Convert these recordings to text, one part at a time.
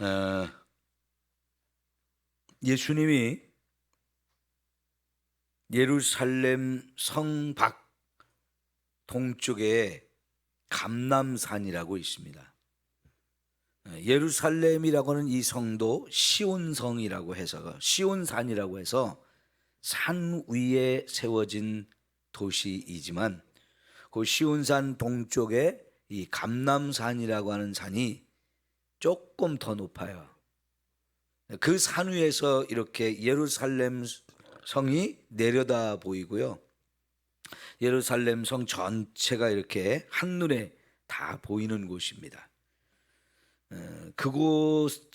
어, 예수님이 예루살렘 성 밖 동쪽에 감람산이라고 있습니다. 예루살렘이라고 하는 이 성도 시온성이라고 해서 시온산이라고 해서 산 위에 세워진 도시이지만 그 시온산 동쪽에 이 감람산이라고 하는 산이 조금 더 높아요. 그 산 위에서 이렇게 예루살렘 성이 내려다 보이고요. 예루살렘 성 전체가 이렇게 한눈에 다 보이는 곳입니다. 그곳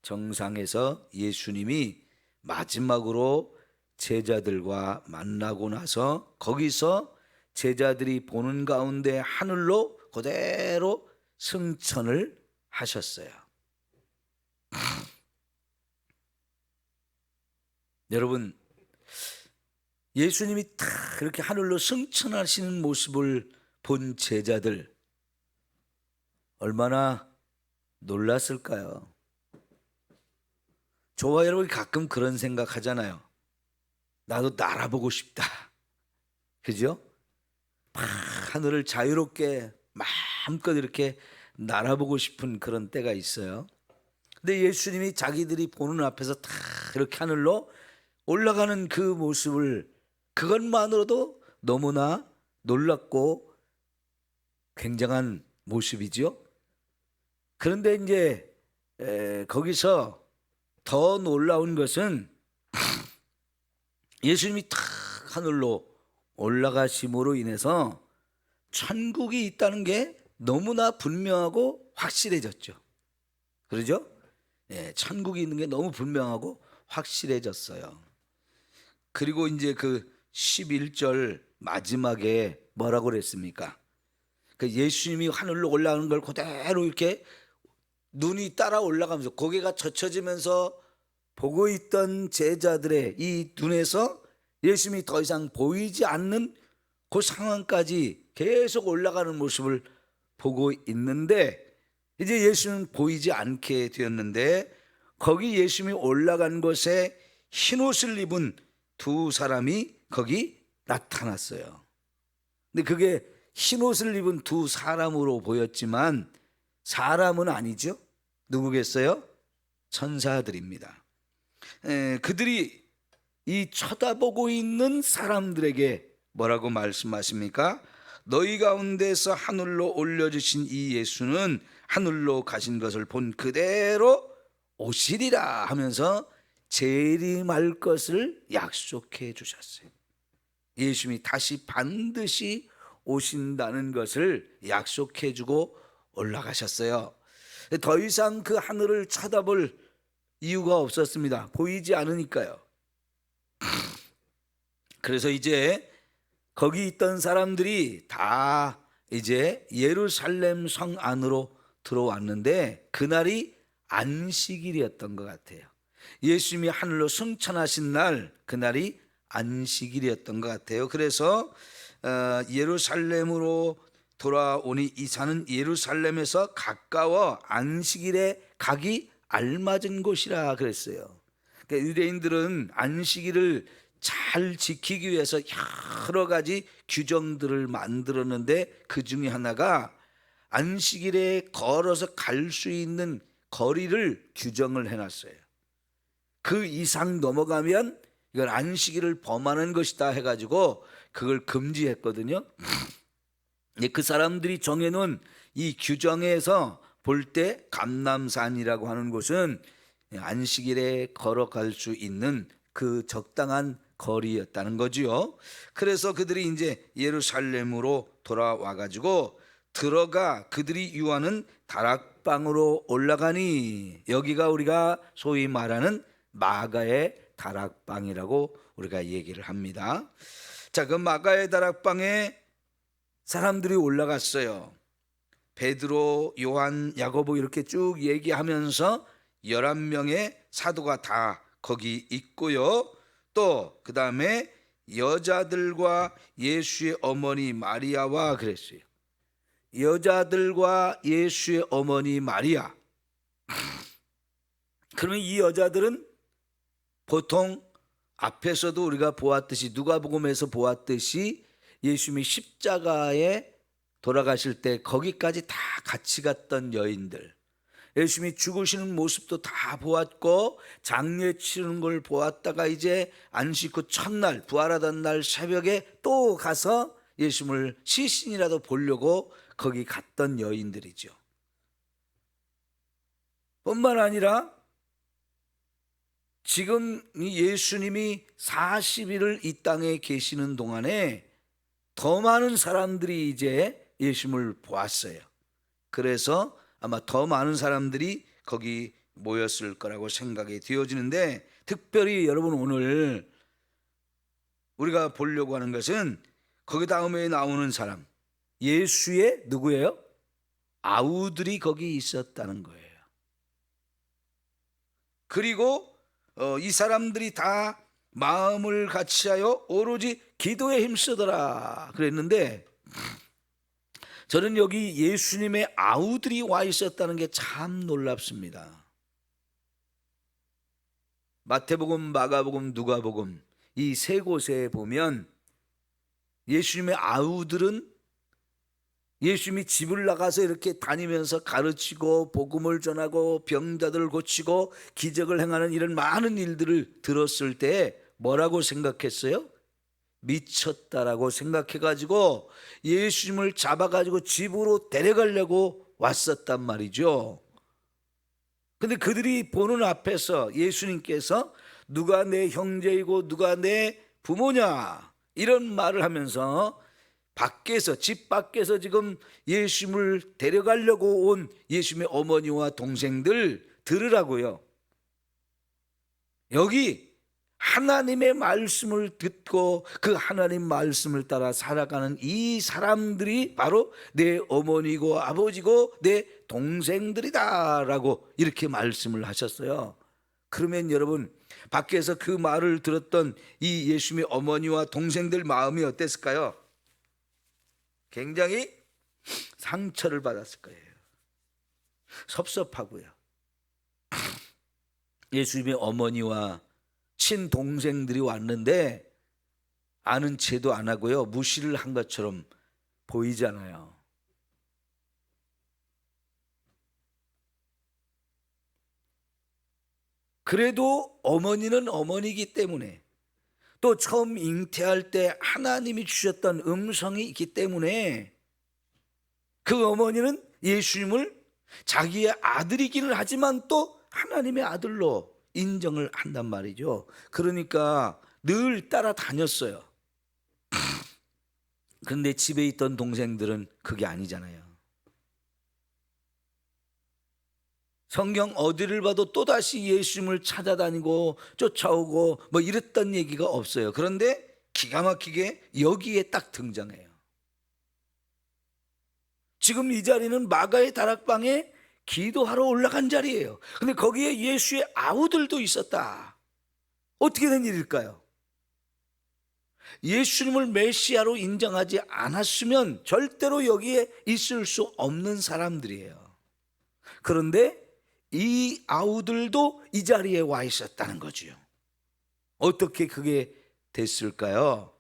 정상에서 예수님이 마지막으로 제자들과 만나고 나서 거기서 제자들이 보는 가운데 하늘로 그대로 승천을 하셨어요. 여러분, 예수님이 다 그렇게 하늘로 승천하시는 모습을 본 제자들 얼마나 놀랐을까요? 저와 여러분이 가끔 그런 생각 하잖아요. 나도 날아보고 싶다. 그죠? 하늘을 자유롭게 마음껏 이렇게 날아보고 싶은 그런 때가 있어요. 근데 예수님이 자기들이 보는 앞에서 다 이렇게 하늘로 올라가는 그 모습을 그것만으로도 너무나 놀랍고 굉장한 모습이죠. 그런데 이제 거기서 더 놀라운 것은 예수님이 탁 하늘로 올라가심으로 인해서 천국이 있다는 게 너무나 분명하고 확실해졌죠. 그러죠? 천국이 있는 게 너무 분명하고 확실해졌어요. 그리고 이제 그 11절 마지막에 뭐라고 그랬습니까? 그 예수님이 하늘로 올라가는 걸 그대로 이렇게 눈이 따라 올라가면서 고개가 젖혀지면서 보고 있던 제자들의 이 눈에서 예수님이 더 이상 보이지 않는 그 상황까지 계속 올라가는 모습을 보고 있는데 이제 예수는 보이지 않게 되었는데 거기 예수님이 올라간 곳에 흰옷을 입은 두 사람이 거기 나타났어요. 근데 그게 흰옷을 입은 두 사람으로 보였지만 사람은 아니죠. 누구겠어요? 천사들입니다. 그들이 이 쳐다보고 있는 사람들에게 뭐라고 말씀하십니까? 너희 가운데서 하늘로 올려주신 이 예수는 하늘로 가신 것을 본 그대로 오시리라 하면서 재림할 것을 약속해 주셨어요. 예수님이 다시 반드시 오신다는 것을 약속해 주고 올라가셨어요. 더 이상 그 하늘을 쳐다볼 이유가 없었습니다. 보이지 않으니까요. 그래서 이제 거기 있던 사람들이 다 이제 예루살렘 성 안으로 들어왔는데 그날이 안식일이었던 것 같아요. 예수님이 하늘로 승천하신 날 그날이 안식일이었던 것 같아요. 그래서 예루살렘으로 돌아오니 이 산은 예루살렘에서 가까워 안식일에 가기 알맞은 곳이라 그랬어요. 그러니까 유대인들은 안식일을 잘 지키기 위해서 여러 가지 규정들을 만들었는데 그 중에 하나가 안식일에 걸어서 갈 수 있는 거리를 규정을 해놨어요. 그 이상 넘어가면 이건 안식일을 범하는 것이다 해가지고 그걸 금지했거든요. 그 사람들이 정해놓은 이 규정에서 볼 때 감람산이라고 하는 곳은 안식일에 걸어갈 수 있는 그 적당한 거리였다는 거지요. 그래서 그들이 이제 예루살렘으로 돌아와 가지고 들어가 그들이 유하는 다락방으로 올라가니 여기가 우리가 소위 말하는 마가의 다락방이라고 우리가 얘기를 합니다. 자, 그 마가의 다락방에 사람들이 올라갔어요. 베드로, 요한, 야고보 이렇게 쭉 얘기하면서 11명의 사도가 다 거기 있고요. 또 그 다음에 여자들과 예수의 어머니 마리아와 그랬어요. 여자들과 예수의 어머니 마리아. 그러면 이 여자들은 보통 앞에서도 우리가 보았듯이, 누가복음에서 보았듯이 예수님이 십자가에 돌아가실 때 거기까지 다 같이 갔던 여인들, 예수님이 죽으시는 모습도 다 보았고 장례 치르는 걸 보았다가 이제 안식 후 첫날 부활하던 날 새벽에 또 가서 예수님을 시신이라도 보려고 거기 갔던 여인들이죠. 뿐만 아니라 지금 예수님이 40일을 이 땅에 계시는 동안에 더 많은 사람들이 이제 예수님을 보았어요. 그래서 아마 더 많은 사람들이 거기 모였을 거라고 생각이 되어지는데, 특별히 여러분 오늘 우리가 보려고 하는 것은 거기 다음에 나오는 사람, 예수의 누구예요? 아우들이 거기 있었다는 거예요. 그리고 이 사람들이 다 마음을 같이하여 오로지 기도에 힘쓰더라 그랬는데, 저는 여기 예수님의 아우들이 와 있었다는 게 참 놀랍습니다. 마태복음, 마가복음, 누가복음 이 세 곳에 보면 예수님의 아우들은 예수님이 집을 나가서 이렇게 다니면서 가르치고 복음을 전하고 병자들을 고치고 기적을 행하는 이런 많은 일들을 들었을 때 뭐라고 생각했어요? 미쳤다라고 생각해가지고 예수님을 잡아가지고 집으로 데려가려고 왔었단 말이죠. 근데 그들이 보는 앞에서 예수님께서 누가 내 형제이고 누가 내 부모냐 이런 말을 하면서 밖에서, 집 밖에서 지금 예수님을 데려가려고 온 예수님의 어머니와 동생들 들으라고요. 여기 하나님의 말씀을 듣고 그 하나님 말씀을 따라 살아가는 이 사람들이 바로 내 어머니고 아버지고 내 동생들이다 라고 이렇게 말씀을 하셨어요. 그러면 여러분, 밖에서 그 말을 들었던 이 예수님의 어머니와 동생들 마음이 어땠을까요? 굉장히 상처를 받았을 거예요. 섭섭하고요. 예수님의 어머니와 친동생들이 왔는데 아는 체도 안 하고요, 무시를 한 것처럼 보이잖아요. 그래도 어머니는 어머니이기 때문에, 또 처음 잉태할 때 하나님이 주셨던 음성이 있기 때문에 그 어머니는 예수님을 자기의 아들이기는 하지만 또 하나님의 아들로 인정을 한단 말이죠. 그러니까 늘 따라다녔어요. 그런데 집에 있던 동생들은 그게 아니잖아요. 성경 어디를 봐도 또다시 예수님을 찾아다니고 쫓아오고 뭐 이랬던 얘기가 없어요. 그런데 기가 막히게 여기에 딱 등장해요. 지금 이 자리는 마가의 다락방에 기도하러 올라간 자리예요. 근데 거기에 예수의 아우들도 있었다. 어떻게 된 일일까요? 예수님을 메시아로 인정하지 않았으면 절대로 여기에 있을 수 없는 사람들이에요. 그런데 이 아우들도 이 자리에 와 있었다는 거죠. 어떻게 그게 됐을까요?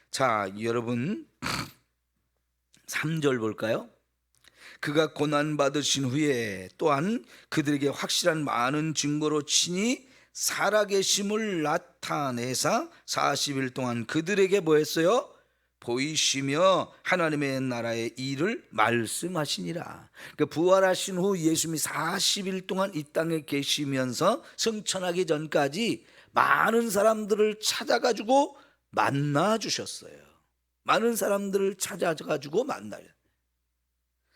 자, 여러분 3절 볼까요? 그가 고난받으신 후에 또한 그들에게 확실한 많은 증거로 친히 살아계심을 나타내사 40일 동안 그들에게 뭐 했어요? 보이시며 하나님의 나라의 일을 말씀하시니라. 그러니까 부활하신 후 예수님이 40일 동안 이 땅에 계시면서 승천하기 전까지 많은 사람들을 찾아가지고 만나 주셨어요. 많은 사람들을 찾아가지고 만나요.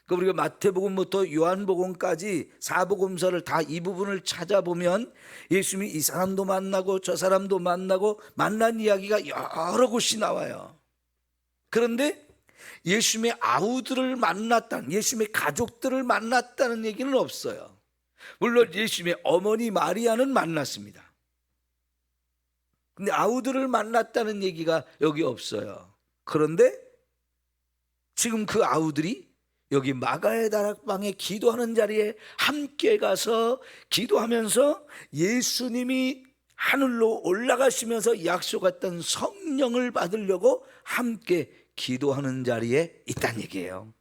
우리가 마태복음부터 요한복음까지 4복음서를 다 이 부분을 찾아보면 예수님이 이 사람도 만나고 저 사람도 만나고 만난 이야기가 여러 곳이 나와요. 그런데 예수님의 아우들을 만났다는, 예수님의 가족들을 만났다는 얘기는 없어요. 물론 예수님의 어머니 마리아는 만났습니다. 근데 아우들을 만났다는 얘기가 여기 없어요. 그런데 지금 그 아우들이 여기 마가의 다락방에 기도하는 자리에 함께 가서 기도하면서 예수님이 하늘로 올라가시면서 약속했던 성령을 받으려고 함께 기도하는 자리에 있다는 얘기예요.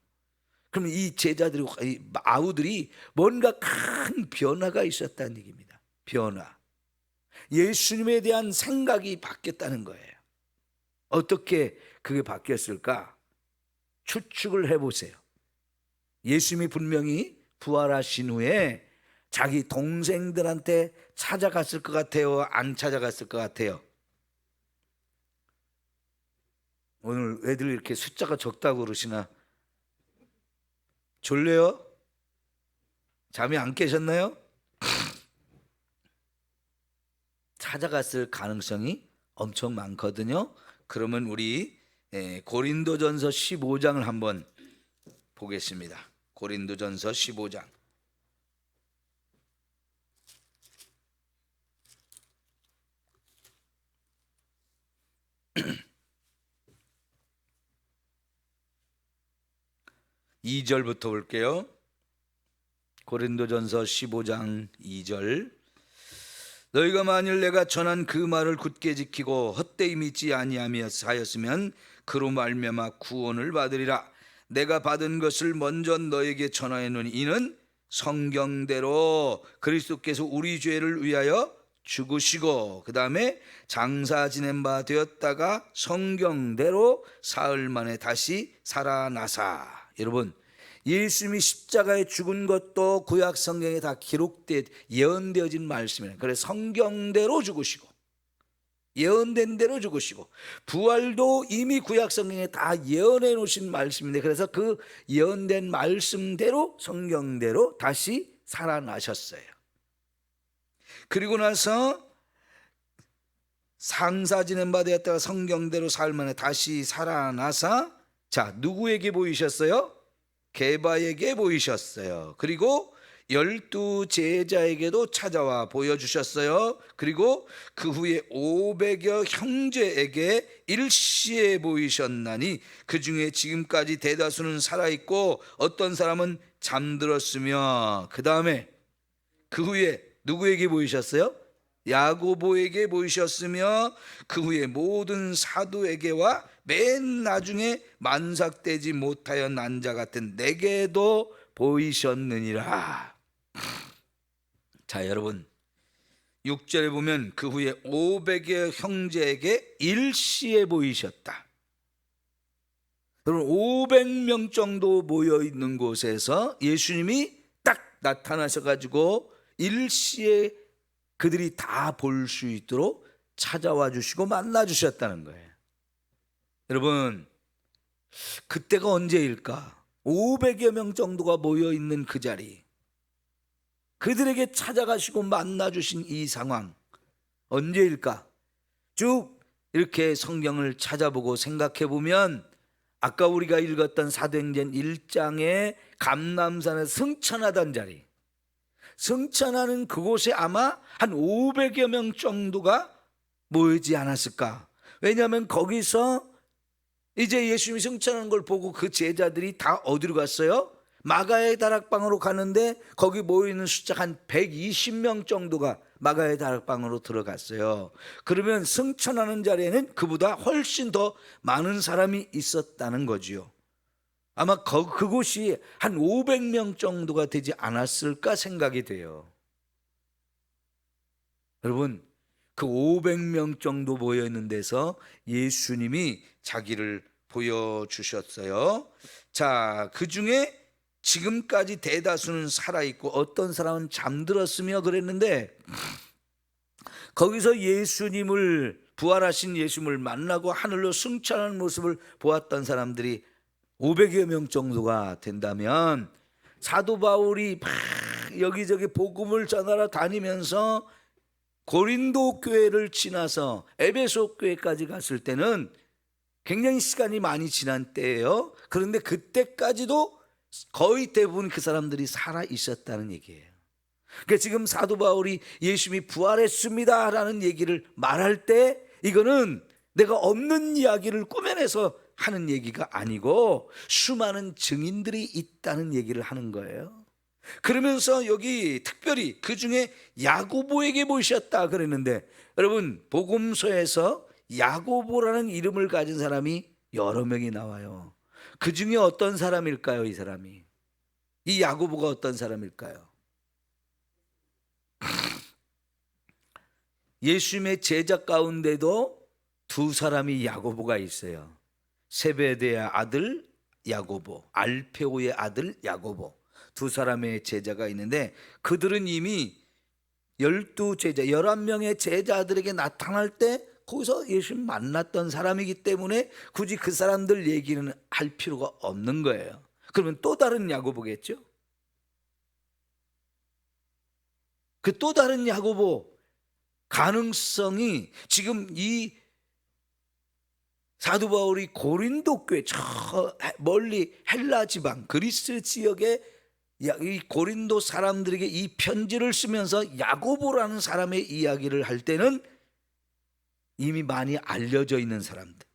그러면 이 제자들이, 이 아우들이 뭔가 큰 변화가 있었다는 얘기입니다. 변화. 예수님에 대한 생각이 바뀌었다는 거예요. 어떻게 그게 바뀌었을까? 추측을 해보세요. 예수님이 분명히 부활하신 후에 자기 동생들한테 찾아갔을 것 같아요? 안 찾아갔을 것 같아요? 오늘 애들 이렇게 숫자가 적다고 그러시나? 졸려요? 잠이 안 깨셨나요? 찾아갔을 가능성이 엄청 많거든요. 그러면 우리 고린도전서 15장을 한번 보겠습니다. 고린도전서 15장. (2) 절부터 볼게요. 고린도전서 15장 2절. 너희가 만일 내가 전한 그 말을 굳게 지키고 헛되이 믿지 아니하였으면 그로 말미암아 구원을 받으리라. 내가 받은 것을 먼저 너에게 전하였노니 이는 성경대로 그리스도께서 우리 죄를 위하여 죽으시고 그 다음에 장사 지낸 바 되었다가 성경대로 사흘 만에 다시 살아나사. 여러분, 예수님이 십자가에 죽은 것도 구약 성경에 다 예언되어진 말씀이에요. 그래서 성경대로 죽으시고 예언된 대로 죽으시고 부활도 이미 구약 성경에 다 예언해 놓으신 말씀인데, 그래서 그 예언된 말씀대로 성경대로 다시 살아나셨어요. 그리고 나서 상사 지낸 바 되었다가 성경대로 사흘 만에 다시 살아나사, 자, 누구에게 보이셨어요? 게바에게 보이셨어요. 그리고 12 제자에게도 찾아와 보여주셨어요. 그리고 그 후에 500여 형제에게 일시에 보이셨나니 그 중에 지금까지 대다수는 살아있고 어떤 사람은 잠들었으며, 그 다음에 그 후에 누구에게 보이셨어요? 야고보에게 보이셨으며 그 후에 모든 사도에게와 맨 나중에 만삭되지 못하여 난 자 같은 내게도 보이셨느니라. 자, 여러분, 6절에 보면 그 후에 500여 형제에게 일시에 보이셨다. 여러분, 500명 정도 모여있는 곳에서 예수님이 딱 나타나셔가지고 일시에 그들이 다 볼 수 있도록 찾아와 주시고 만나 주셨다는 거예요. 여러분, 그때가 언제일까? 500여 명 정도가 모여있는 그 자리, 그들에게 찾아가시고 만나 주신 이 상황 언제일까? 쭉 이렇게 성경을 찾아보고 생각해 보면 아까 우리가 읽었던 사도행전 1장에 감람산에 승천하던 자리, 승천하는 그곳에 아마 한 500여 명 정도가 모이지 않았을까? 왜냐하면 거기서 이제 예수님이 승천하는 걸 보고 그 제자들이 다 어디로 갔어요? 마가의 다락방으로 가는데 거기 모이는 숫자가 한 120명 정도가 마가의 다락방으로 들어갔어요. 그러면 승천하는 자리에는 그보다 훨씬 더 많은 사람이 있었다는 거지요. 아마 그곳이 한 500명 정도가 되지 않았을까 생각이 돼요. 여러분, 그 500명 정도 모여 있는 데서 예수님이 자기를 보여주셨어요. 자, 그 중에 지금까지 대다수는 살아있고 어떤 사람은 잠들었으며 그랬는데, 거기서 예수님을, 부활하신 예수님을 만나고 하늘로 승천하는 모습을 보았던 사람들이 500여 명 정도가 된다면, 사도 바울이 막 여기저기 복음을 전하러 다니면서 고린도 교회를 지나서 에베소 교회까지 갔을 때는 굉장히 시간이 많이 지난 때예요. 그런데 그때까지도 거의 대부분 그 사람들이 살아 있었다는 얘기예요. 그러니까 지금 사도 바울이 예수님이 부활했습니다라는 얘기를 말할 때 이거는 내가 없는 이야기를 꾸며내서 하는 얘기가 아니고 수많은 증인들이 있다는 얘기를 하는 거예요. 그러면서 여기 특별히 그 중에 야고보에게 보이셨다 그랬는데, 여러분 복음서에서 야고보라는 이름을 가진 사람이 여러 명이 나와요. 그 중에 어떤 사람일까요? 이 사람이, 이 야고보가 어떤 사람일까요? 예수님의 제자 가운데도 두 사람이 야고보가 있어요. 세베대의 아들 야고보, 알페오의 아들 야고보, 두 사람의 제자가 있는데, 그들은 이미 12제자 11명의 제자들에게 나타날 때 거기서 예수님 만났던 사람이기 때문에 굳이 그 사람들 얘기는 할 필요가 없는 거예요. 그러면 또 다른 야고보겠죠? 그 또 다른 야고보 가능성이, 지금 이 사도 바울이 고린도 교회 저 멀리 헬라 지방 그리스 지역에 이 고린도 사람들에게 이 편지를 쓰면서 야고보라는 사람의 이야기를 할 때는 이미 많이 알려져 있는 사람들,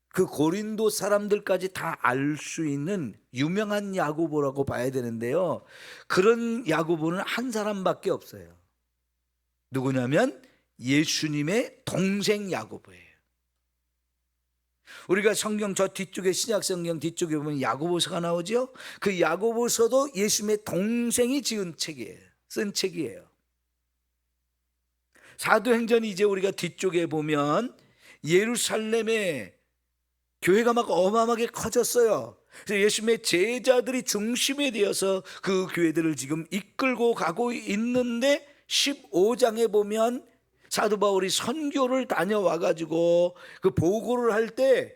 그 고린도 사람들까지 다 알 수 있는 유명한 야고보라고 봐야 되는데요, 그런 야고보는 한 사람밖에 없어요. 누구냐면 예수님의 동생 야고보예요. 우리가 성경 저 뒤쪽에, 신약 성경 뒤쪽에 보면 야고보서가 나오죠. 그 야고보서도 예수님의 동생이 지은 책이에요. 쓴 책이에요. 사도행전 이제 우리가 뒤쪽에 보면 예루살렘에 교회가 막 어마어마하게 커졌어요. 그래서 예수님의 제자들이 중심이 되어서 그 교회들을 지금 이끌고 가고 있는데, 15장에 보면 사도 바울이 선교를 다녀와 가지고 그 보고를 할 때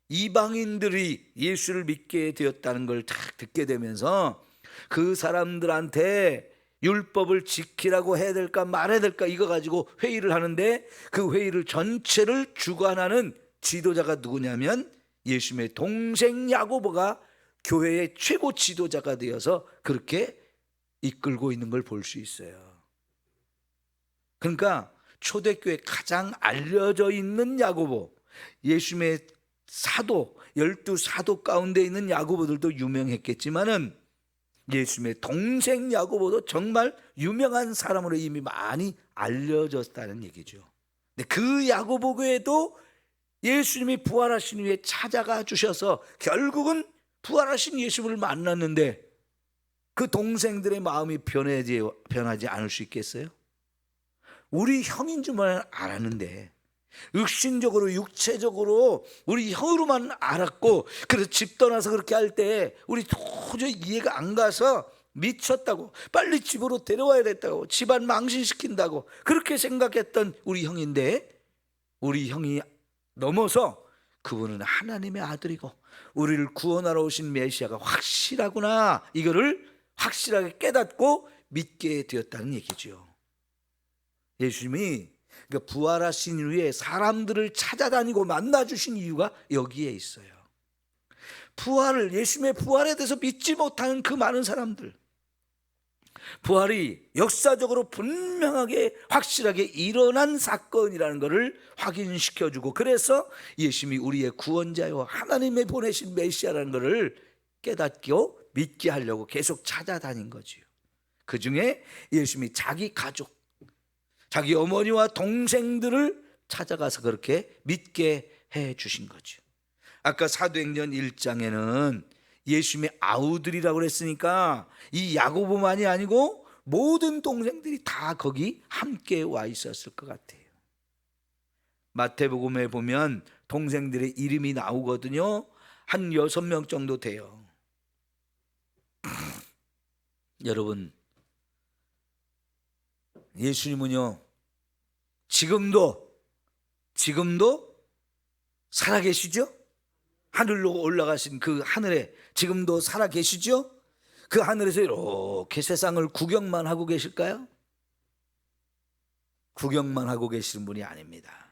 이방인들이 예수를 믿게 되었다는 걸 딱 듣게 되면서 그 사람들한테 율법을 지키라고 해야 될까 말해야 될까 이거 가지고 회의를 하는데, 그 회의를 전체를 주관하는 지도자가 누구냐면 예수님의 동생 야고보가 교회의 최고 지도자가 되어서 그렇게 이끌고 있는 걸 볼 수 있어요. 그러니까 초대교회 가장 알려져 있는 야고보, 예수님의 사도, 12사도 가운데 있는 야고보들도 유명했겠지만은 예수님의 동생 야고보도 정말 유명한 사람으로 이미 많이 알려졌다는 얘기죠. 근데 그 야고보 교회도 예수님이 부활하신 후에 찾아가 주셔서 결국은 부활하신 예수를 만났는데, 그 동생들의 마음이 변하지 않을 수 있겠어요? 우리 형인 줄만 알았는데, 육신적으로 육체적으로 우리 형으로만 알았고, 그래서 집 떠나서 그렇게 할 때 우리 도저히 이해가 안 가서 미쳤다고, 빨리 집으로 데려와야 됐다고, 집안 망신시킨다고 그렇게 생각했던 우리 형인데, 우리 형이 넘어서 그분은 하나님의 아들이고 우리를 구원하러 오신 메시아가 확실하구나, 이거를 확실하게 깨닫고 믿게 되었다는 얘기죠. 예수님이 부활하신 이후에 사람들을 찾아다니고 만나주신 이유가 여기에 있어요. 예수님의 부활에 대해서 믿지 못하는 그 많은 사람들, 부활이 역사적으로 분명하게 확실하게 일어난 사건이라는 것을 확인시켜주고, 그래서 예수님이 우리의 구원자요 하나님의 보내신 메시아라는 것을 깨닫고 믿게 하려고 계속 찾아다닌 거지요. 그 중에 예수님이 자기 가족, 자기 어머니와 동생들을 찾아가서 그렇게 믿게 해 주신 거죠. 아까 사도행전 1장에는 예수님의 아우들이라고 그랬으니까 이 야고보만이 아니고 모든 동생들이 다 거기 함께 와 있었을 것 같아요. 마태복음에 보면 동생들의 이름이 나오거든요. 한 6명 정도 돼요. 여러분, 예수님은요 지금도 살아계시죠? 하늘로 올라가신 그 하늘에 지금도 살아계시죠? 그 하늘에서 이렇게 세상을 구경만 하고 계실까요? 구경만 하고 계시는 분이 아닙니다.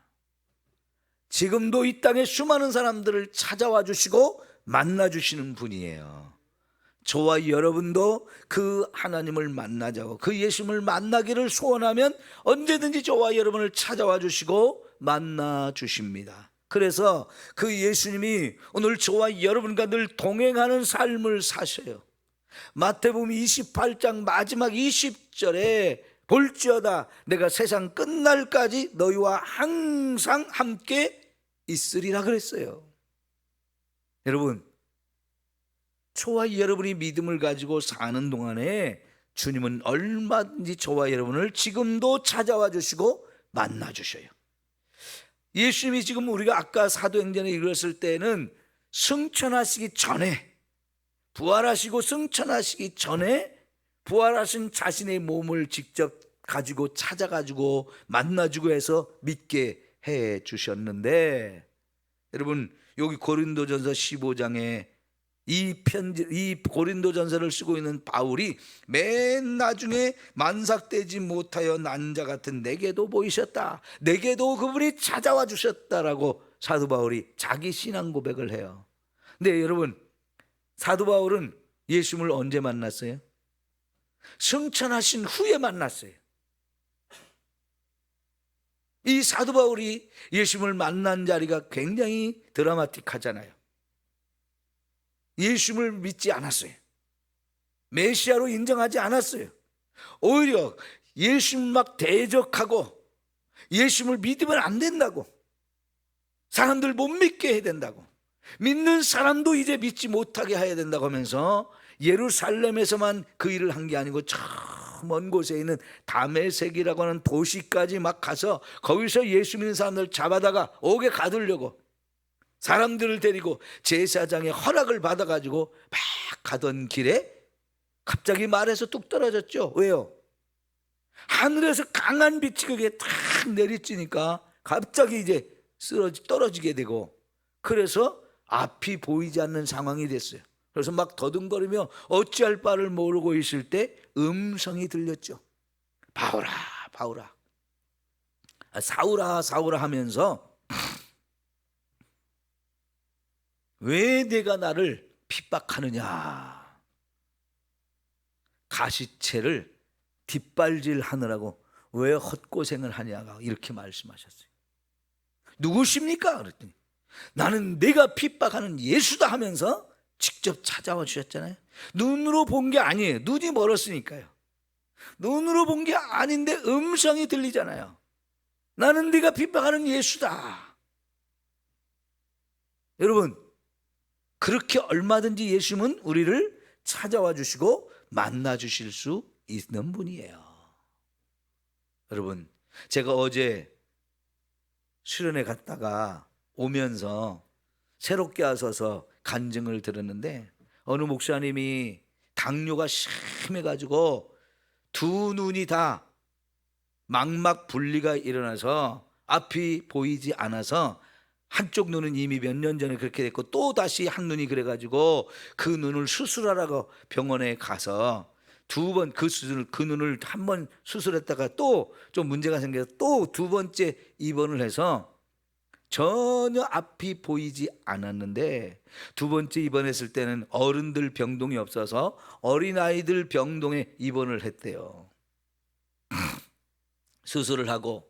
지금도 이 땅에 수많은 사람들을 찾아와 주시고 만나 주시는 분이에요. 저와 여러분도 그 하나님을 만나자고, 그 예수님을 만나기를 소원하면 언제든지 저와 여러분을 찾아와 주시고 만나 주십니다. 그래서 그 예수님이 오늘 저와 여러분과 늘 동행하는 삶을 사셔요. 마태복음 28장 마지막 20절에 볼지어다 내가 세상 끝날까지 너희와 항상 함께 있으리라 그랬어요. 여러분, 저와 여러분이 믿음을 가지고 사는 동안에 주님은 얼마든지 저와 여러분을 지금도 찾아와 주시고 만나 주셔요. 예수님이 지금 우리가 아까 사도행전에 읽었을 때는 승천하시기 전에, 부활하시고 승천하시기 전에 부활하신 자신의 몸을 직접 가지고 찾아가지고 만나주고 해서 믿게 해 주셨는데, 여러분 여기 고린도전서 15장에 이 고린도전서를 쓰고 있는 바울이 맨 나중에 만삭되지 못하여 난 자 같은 내게도 보이셨다, 내게도 그분이 찾아와 주셨다라고 사도 바울이 자기 신앙 고백을 해요. 근데 여러분, 사도 바울은 예수님을 언제 만났어요? 승천하신 후에 만났어요. 이 사도 바울이 예수님을 만난 자리가 굉장히 드라마틱하잖아요. 예수님을 믿지 않았어요. 메시아로 인정하지 않았어요. 오히려 예수님 막 대적하고 예수님을 믿으면 안 된다고, 사람들 못 믿게 해야 된다고, 믿는 사람도 이제 믿지 못하게 해야 된다고 하면서 예루살렘에서만 그 일을 한 게 아니고 저 먼 곳에 있는 다메섹이라고 하는 도시까지 막 가서 거기서 예수 믿는 사람들 잡아다가 옥에 가두려고 사람들을 데리고 제사장의 허락을 받아가지고 막 가던 길에 갑자기 말에서 뚝 떨어졌죠. 왜요? 하늘에서 강한 빛이 그게 탁 내리쬐니까 갑자기 이제 떨어지게 되고, 그래서 앞이 보이지 않는 상황이 됐어요. 그래서 막 더듬거리며 어찌할 바를 모르고 있을 때 음성이 들렸죠. 바울아 바울아, 사울아 사울아 하면서 왜 내가 나를 핍박하느냐, 가시채를 뒷발질 하느라고 왜 헛고생을 하냐가 이렇게 말씀하셨어요. 누구십니까? 그랬더니 나는 내가 핍박하는 예수다 하면서 직접 찾아와 주셨잖아요. 눈으로 본 게 아니에요. 눈이 멀었으니까요. 눈으로 본 게 아닌데 음성이 들리잖아요. 나는 네가 핍박하는 예수다. 여러분, 그렇게 얼마든지 예수님은 우리를 찾아와 주시고 만나 주실 수 있는 분이에요. 여러분, 제가 어제 수련회 갔다가 오면서 새롭게 와서서 간증을 들었는데, 어느 목사님이 당뇨가 심해가지고 두 눈이 다 망막 분리가 일어나서 앞이 보이지 않아서 한쪽 눈은 이미 몇 년 전에 그렇게 됐고 또 다시 한 눈이 그래가지고 그 눈을 수술하라고 병원에 가서 그 눈을 한 번 수술했다가 또 좀 문제가 생겨서 또 두 번째 입원을 해서 전혀 앞이 보이지 않았는데, 두 번째 입원했을 때는 어른들 병동이 없어서 어린아이들 병동에 입원을 했대요. 수술을 하고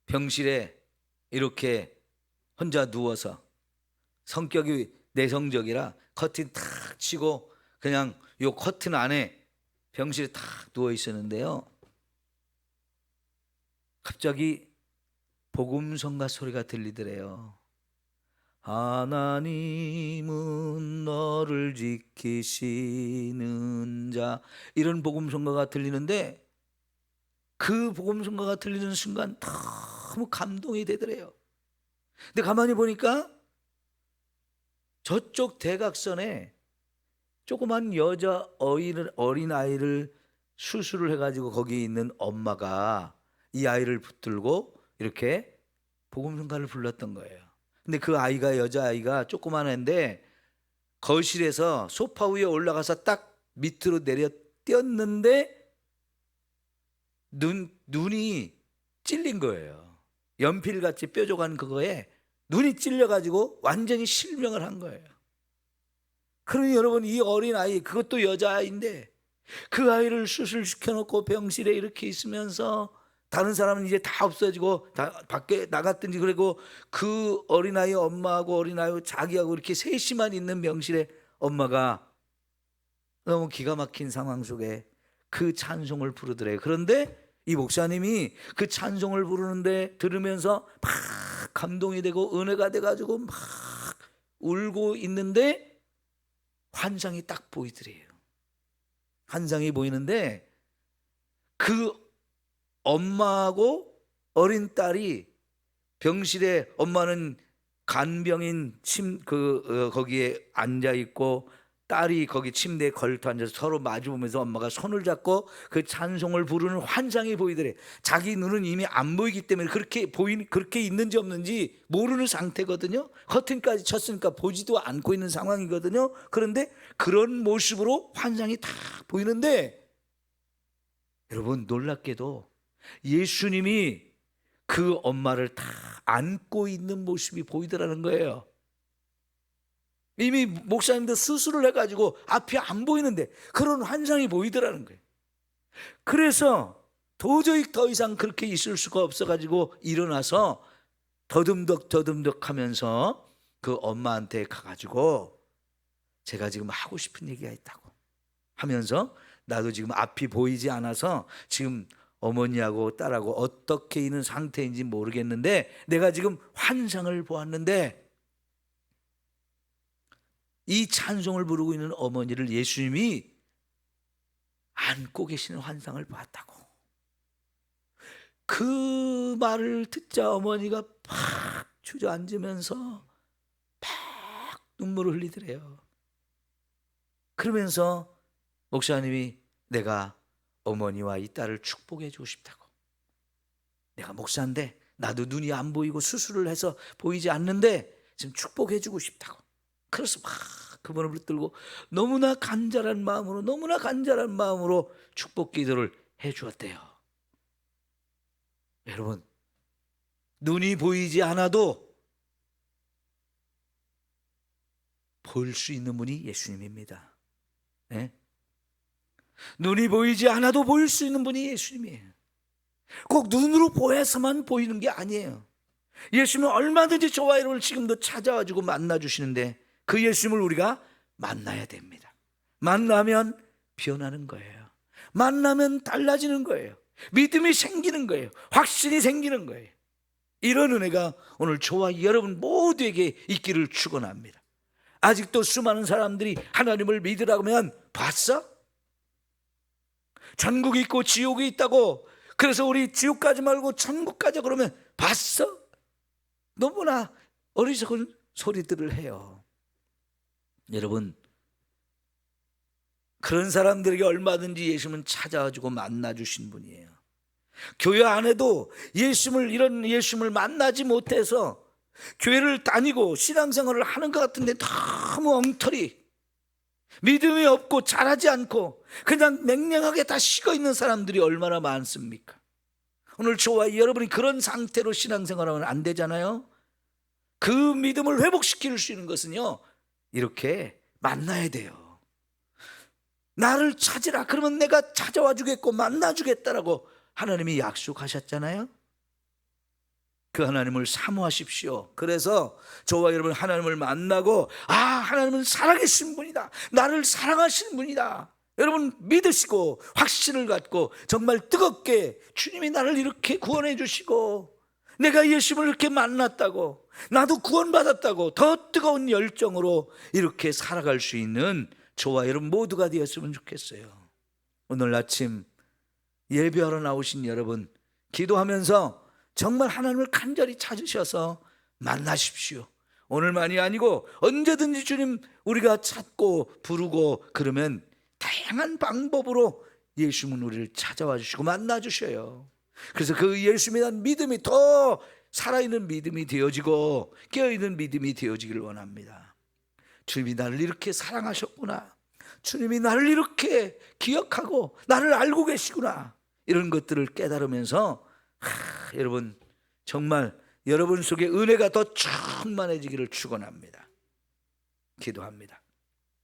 병실에 이렇게 혼자 누워서, 성격이 내성적이라 커튼 탁 치고 그냥 요 커튼 안에 병실에 탁 누워 있었는데요, 갑자기 복음성가 소리가 들리더래요. 하나님은 너를 지키시는 자, 이런 복음성가가 들리는데 그 복음성가가 들리는 순간 너무 감동이 되더래요. 근데 가만히 보니까 저쪽 대각선에 조그만 여자 어린아이를 수술을 해가지고 거기 있는 엄마가 이 아이를 붙들고 이렇게 복음성가를 불렀던 거예요. 근데 그 아이가, 여자아이가 조그만 애인데 거실에서 소파 위에 올라가서 딱 밑으로 내려 뛰었는데 눈이 찔린 거예요. 연필같이 뾰족한 그거에 눈이 찔려가지고 완전히 실명을 한 거예요. 그러니 여러분, 이 어린아이, 그것도 여자아이인데 그 아이를 수술시켜놓고 병실에 이렇게 있으면서 다른 사람은 이제 다 없어지고 다 밖에 나갔든지, 그리고 그 어린아이 엄마하고 어린아이 자기하고 이렇게 셋이만 있는 명실에 엄마가 너무 기가 막힌 상황 속에 그 찬송을 부르더래요. 그런데 이 목사님이 그 찬송을 부르는데 들으면서 막 감동이 되고 은혜가 돼가지고 막 울고 있는데 환상이 딱 보이더래요. 환상이 보이는데 그 엄마하고 어린 딸이 병실에, 엄마는 간병인 거기에 앉아 있고 딸이 거기 침대에 걸터 앉아서 서로 마주 보면서 엄마가 손을 잡고 그 찬송을 부르는 환상이 보이더래. 자기 눈은 이미 안 보이기 때문에 그렇게 있는지 없는지 모르는 상태거든요. 커튼까지 쳤으니까 보지도 않고 있는 상황이거든요. 그런데 그런 모습으로 환상이 다 보이는데, 여러분 놀랍게도 예수님이 그 엄마를 다 안고 있는 모습이 보이더라는 거예요. 이미 목사님도 수술을 해가지고 앞이 안 보이는데 그런 환상이 보이더라는 거예요. 그래서 도저히 더 이상 그렇게 있을 수가 없어가지고 일어나서 더듬덕 하면서 그 엄마한테 가가지고 제가 지금 하고 싶은 얘기가 있다고 하면서, 나도 지금 앞이 보이지 않아서 지금 어머니하고 딸하고 어떻게 있는 상태인지 모르겠는데 내가 지금 환상을 보았는데, 이 찬송을 부르고 있는 어머니를 예수님이 안고 계시는 환상을 보았다고. 그 말을 듣자 어머니가 팍 주저앉으면서 팍 눈물을 흘리더래요. 그러면서 목사님이 내가 어머니와 이 딸을 축복해 주고 싶다고. 내가 목사인데 나도 눈이 안 보이고 수술을 해서 보이지 않는데 지금 축복해 주고 싶다고. 그래서 막 그분을 붙들고 너무나 간절한 마음으로 축복 기도를 해 주었대요. 여러분, 눈이 보이지 않아도 볼 수 있는 분이 예수님입니다. 네? 눈이 보이지 않아도 볼 수 있는 분이 예수님이에요. 꼭 눈으로 보여서만 보이는 게 아니에요. 예수님은 얼마든지 저와 여러분을 지금도 찾아와주고 만나주시는데 그 예수님을 우리가 만나야 됩니다. 만나면 변하는 거예요. 만나면 달라지는 거예요. 믿음이 생기는 거예요. 확신이 생기는 거예요. 이런 은혜가 오늘 저와 여러분 모두에게 있기를 축원합니다. 아직도 수많은 사람들이 하나님을 믿으라고 하면 봤어? 천국이 있고 지옥이 있다고, 그래서 우리 지옥 가지 말고 천국 가자 그러면 봤어? 너무나 어리석은 소리들을 해요. 여러분, 그런 사람들에게 얼마든지 예수님은 찾아와주고 만나주신 분이에요. 교회 안에도 이런 예수님을 만나지 못해서 교회를 다니고 신앙생활을 하는 것 같은데 너무 엉터리, 믿음이 없고 잘하지 않고 그냥 냉랭하게 다 식어있는 사람들이 얼마나 많습니까? 오늘 저와 여러분이 그런 상태로 신앙생활하면 안 되잖아요. 그 믿음을 회복시킬 수 있는 것은요, 이렇게 만나야 돼요. 나를 찾으라 그러면 내가 찾아와 주겠고 만나 주겠다라고 하나님이 약속하셨잖아요. 그 하나님을 사모하십시오. 그래서 저와 여러분 하나님을 만나고, 하나님은 살아계신 분이다, 나를 사랑하시는 분이다, 여러분 믿으시고 확신을 갖고 정말 뜨겁게 주님이 나를 이렇게 구원해 주시고 내가 예수님을 이렇게 만났다고, 나도 구원받았다고 더 뜨거운 열정으로 이렇게 살아갈 수 있는 저와 여러분 모두가 되었으면 좋겠어요. 오늘 아침 예배하러 나오신 여러분, 기도하면서 정말 하나님을 간절히 찾으셔서 만나십시오. 오늘만이 아니고 언제든지 주님 우리가 찾고 부르고 그러면 다양한 방법으로 예수님은 우리를 찾아와 주시고 만나 주셔요. 그래서 그 예수님에 대한 믿음이 더 살아있는 믿음이 되어지고 깨어있는 믿음이 되어지기를 원합니다. 주님이 나를 이렇게 사랑하셨구나, 주님이 나를 이렇게 기억하고 나를 알고 계시구나, 이런 것들을 깨달으면서 여러분 정말 여러분 속에 은혜가 더 충만해지기를 축원합니다. 기도합니다.